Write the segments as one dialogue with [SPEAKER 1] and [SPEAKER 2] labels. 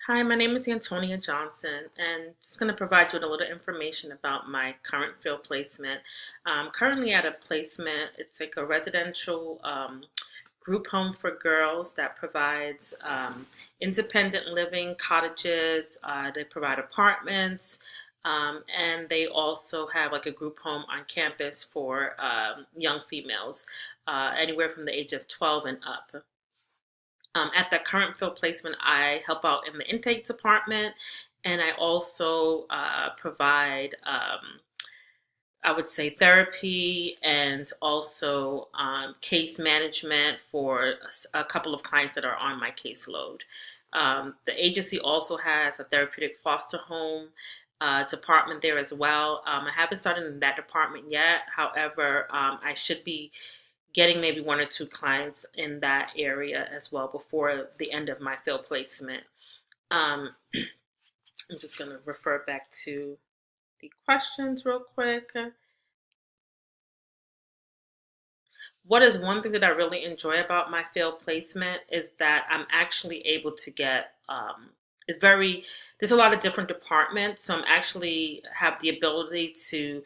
[SPEAKER 1] Hi, my name is Antonia Johnson, and just going to provide you with a little information about my current field placement. I'm currently at a placement, it's like a residential group home for girls that provides independent living cottages, they provide apartments, and they also have like a group home on campus for young females, anywhere from the age of 12 and up. At the current field placement, I help out in the intake department, and I also provide, I would say, therapy and also case management for a couple of clients that are on my caseload. The agency also has a therapeutic foster home department there as well. I haven't started in that department yet. However, I should be getting maybe one or two clients in that area as well before the end of my field placement. Um, I'm just going to refer back to the questions real quick. What is one thing that I really enjoy about my field placement is that I'm actually able to get it's very there's a lot of different departments, so I'm actually have the ability to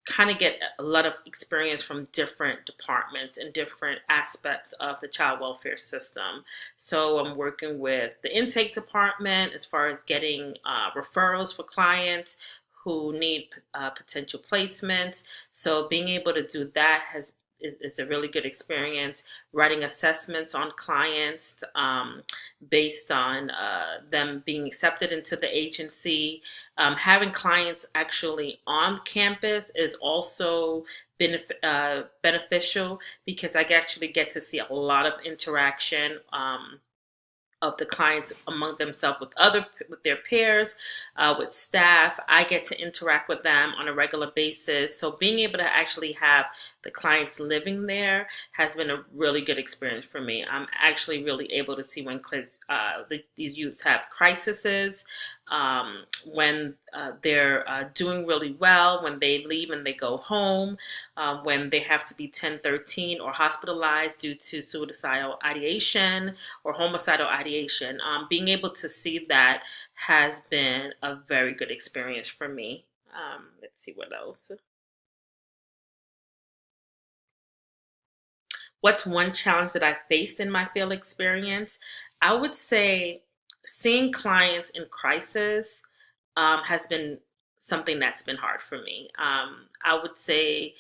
[SPEAKER 1] kind of get a lot of experience from different departments and different aspects of the child welfare system. So I'm working with the intake department as far as getting referrals for clients who need potential placements. So being able to do that is a really good experience. Writing assessments on clients based on them being accepted into the agency. Having clients actually on campus is also beneficial because I actually get to see a lot of interaction. Of the clients among themselves with their peers, with staff. I get to interact with them on a regular basis. So being able to actually have the clients living there has been a really good experience for me. I'm actually really able to see when these youths have crises, when they're doing really well, when they leave and they go home, when they have to be 1013 or hospitalized due to suicidal ideation or homicidal ideation. Being able to see that has been a very good experience for me. Let's see what else. What's one challenge that I faced in my field experience? I would say seeing clients in crisis has been something that's been hard for me. I would say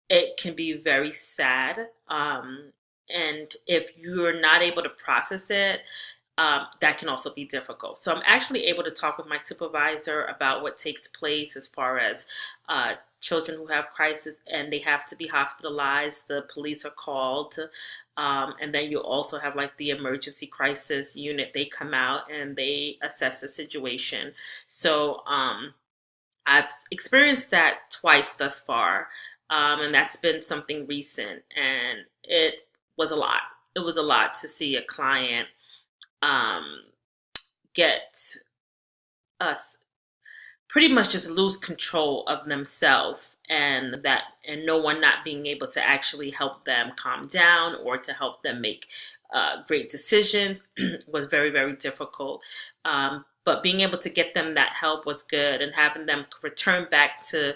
[SPEAKER 1] it can be very sad. And if you're not able to process it, that can also be difficult. So I'm actually able to talk with my supervisor about what takes place as far as children who have crisis and they have to be hospitalized. The police are called. And then you also have like the emergency crisis unit. They come out and they assess the situation. So I've experienced that twice thus far. And that's been something recent. And it was a lot. It was a lot to see a client um, get us pretty much just lose control of themselves and no one not being able to actually help them calm down or to help them make great decisions was very very difficult, but being able to get them that help was good and having them return back to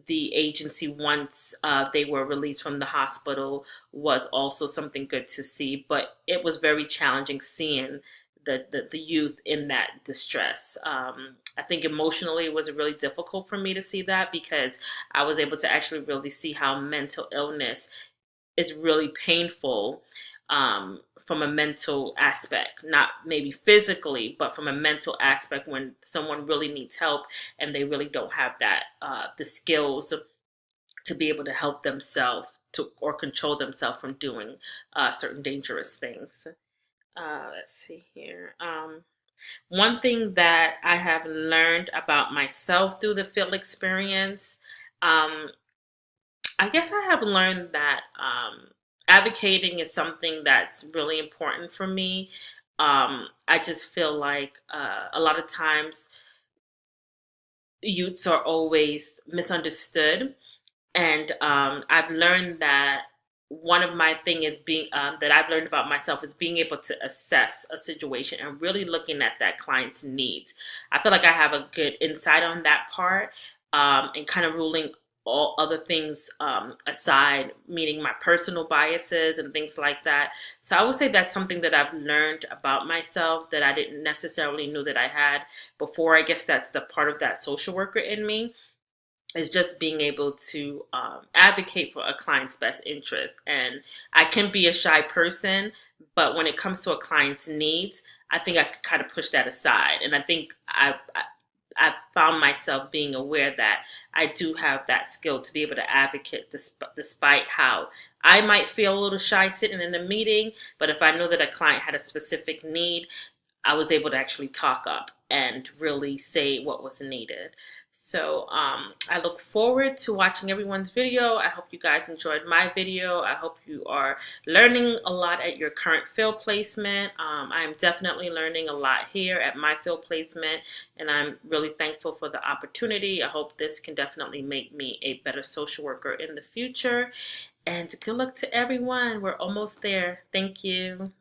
[SPEAKER 1] the agency once they were released from the hospital was also something good to see, but it was very challenging seeing the youth in that distress. I think emotionally it was really difficult for me to see that because I was able to actually really see how mental illness is really painful, from a mental aspect, not maybe physically, but from a mental aspect when someone really needs help and they really don't have that the skills to be able to help themselves to or control themselves from doing certain dangerous things. Let's see here. One thing that I have learned about myself through the field experience, um, I guess I have learned that advocating is something that's really important for me. I just feel like a lot of times youths are always misunderstood. And I've learned that one of my thing is being that I've learned about myself is being able to assess a situation and really looking at that client's needs. I feel like I have a good insight on that part, and kind of ruling all other things aside, meaning my personal biases and things like that. So I would say that's something that I've learned about myself that I didn't necessarily know that I had before. I guess that's the part of that social worker in me, is just being able to advocate for a client's best interest. And I can be a shy person, but when it comes to a client's needs, I think I could kind of push that aside. And I think I've found myself being aware that I do have that skill to be able to advocate despite how I might feel a little shy sitting in a meeting. But if I know that a client had a specific need, I was able to actually talk up and really say what was needed. So I look forward to watching everyone's video. I hope you guys enjoyed my video. I hope you are learning a lot at your current field placement. I am definitely learning a lot here at my field placement, and I'm really thankful for the opportunity. I hope this can definitely make me a better social worker in the future. And good luck to everyone. We're almost there. Thank you.